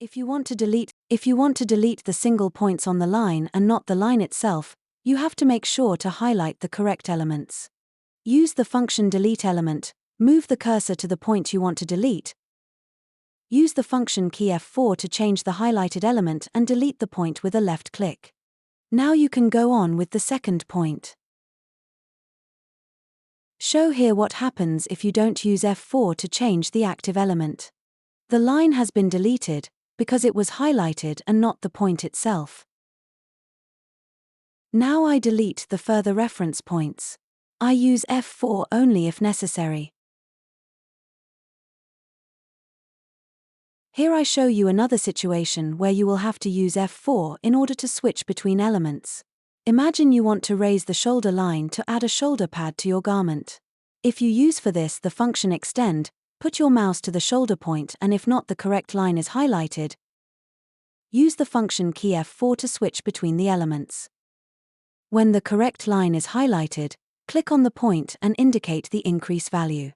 If you want to delete the single points on the line and not the line itself, you have to make sure to highlight the correct elements. Use the function delete element, move the cursor to the point you want to delete. Use the function key F4 to change the highlighted element and delete the point with a left click. Now you can go on with the second point. Show here what happens if you don't use F4 to change the active element. The line has been deleted, because it was highlighted and not the point itself. Now I delete the further reference points. I use F4 only if necessary. Here I show you another situation where you will have to use F4 in order to switch between elements. Imagine you want to raise the shoulder line to add a shoulder pad to your garment. If you use for this the function extend, put your mouse to the shoulder point and if not the correct line is highlighted, use the function key F4 to switch between the elements. When the correct line is highlighted, click on the point and indicate the increase value.